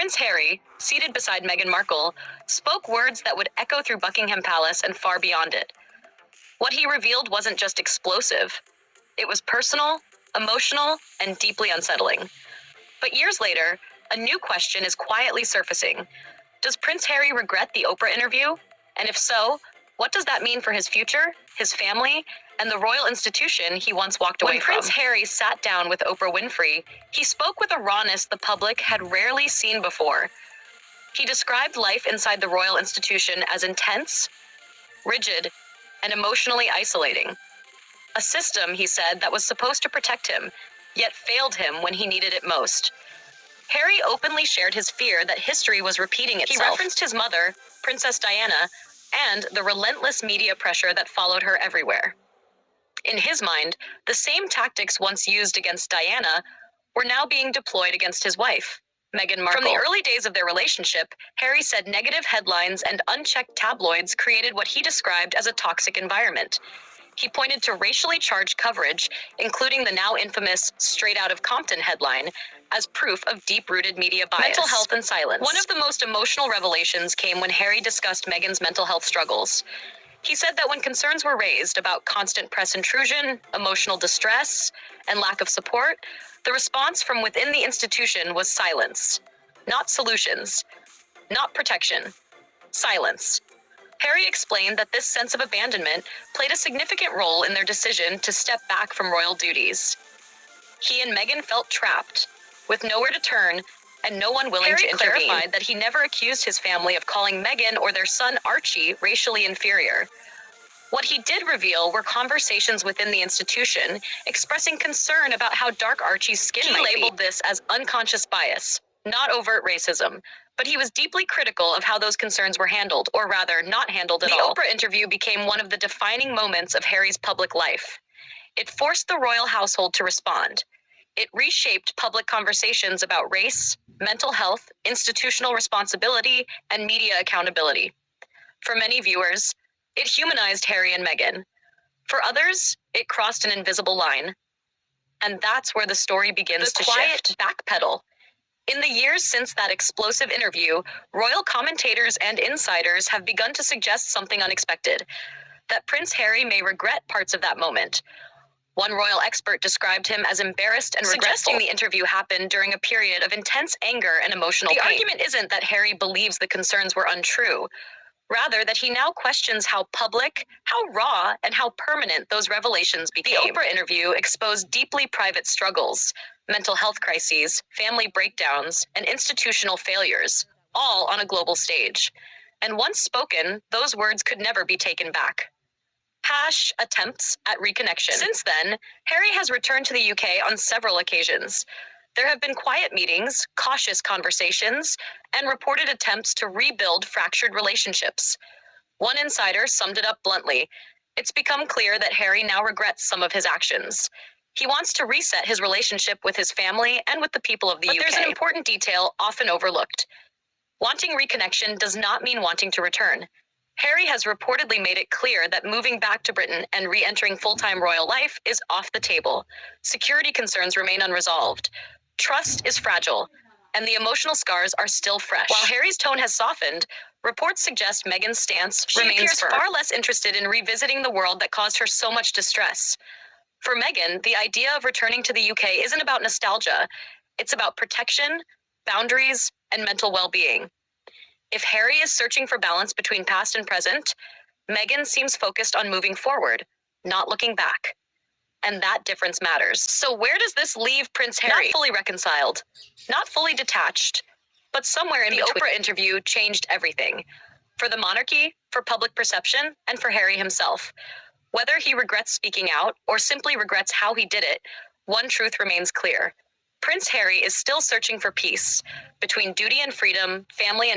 Prince Harry, seated beside Meghan Markle, spoke words that would echo through Buckingham Palace and far beyond it. What he revealed wasn't just explosive. It was personal, emotional, and deeply unsettling. But years later, a new question is quietly surfacing. Does Prince Harry regret the Oprah interview? And if so, what does that mean for his future, his family, and the royal institution he once walked away from? When Prince Harry sat down with Oprah Winfrey, he spoke with a rawness the public had rarely seen before. He described life inside the royal institution as intense, rigid, and emotionally isolating. A system, he said, that was supposed to protect him, yet failed him when he needed it most. Harry openly shared his fear that history was repeating itself. He referenced his mother, Princess Diana, and the relentless media pressure that followed her everywhere. In his mind, the same tactics once used against Diana were now being deployed against his wife, Meghan Markle. From the early days of their relationship, Harry said negative headlines and unchecked tabloids created what he described as a toxic environment. He pointed to racially charged coverage, including the now infamous Straight Out of Compton headline, as proof of deep-rooted media bias. Mental health and silence. One of the most emotional revelations came when Harry discussed Meghan's mental health struggles. He said that when concerns were raised about constant press intrusion, emotional distress, and lack of support, the response from within the institution was silence. Not solutions. Not protection. Silence. Harry explained that this sense of abandonment played a significant role in their decision to step back from royal duties. He and Meghan felt trapped, with nowhere to turn and no one willing to intervene. Harry clarified that he never accused his family of calling Meghan or their son Archie racially inferior. What he did reveal were conversations within the institution expressing concern about how dark Archie's skin might be. He labeled this as unconscious bias, not overt racism, but he was deeply critical of how those concerns were handled, or rather, not handled at all. The Oprah interview became one of the defining moments of Harry's public life. It forced the royal household to respond. It reshaped public conversations about race, mental health, institutional responsibility, and media accountability. For many viewers, it humanized Harry and Meghan. For others, it crossed an invisible line. And that's where the story begins to shift. The quiet backpedal. In the years since that explosive interview, royal commentators and insiders have begun to suggest something unexpected, that Prince Harry may regret parts of that moment. One royal expert described him as embarrassed and regretful, suggesting the interview happened during a period of intense anger and emotional pain. The argument isn't that Harry believes the concerns were untrue, rather that he now questions how public, how raw, and how permanent those revelations became. The Oprah interview exposed deeply private struggles, mental health crises, family breakdowns, and institutional failures, all on a global stage. And once spoken, those words could never be taken back. Attempts at reconnection. Since then, Harry has returned to the UK on several occasions. There have been quiet meetings, cautious conversations, and reported attempts to rebuild fractured relationships. One insider summed it up bluntly. It's become clear that Harry now regrets some of his actions. He wants to reset his relationship with his family and with the people of the UK. But there's an important detail often overlooked. Wanting reconnection does not mean wanting to return. Harry has reportedly made it clear that moving back to Britain and re-entering full-time royal life is off the table. Security concerns remain unresolved. Trust is fragile, and the emotional scars are still fresh. While Harry's tone has softened, reports suggest Meghan's stance remains firm. She appears far less interested in revisiting the world that caused her so much distress. For Meghan, the idea of returning to the UK isn't about nostalgia. It's about protection, boundaries, and mental well-being. If Harry is searching for balance between past and present, Meghan seems focused on moving forward, not looking back. And that difference matters. So where does this leave Prince Harry? Not fully reconciled, not fully detached, but somewhere in between. The Oprah interview changed everything. For the monarchy, for public perception, and for Harry himself. Whether he regrets speaking out or simply regrets how he did it, one truth remains clear. Prince Harry is still searching for peace between duty and freedom, family and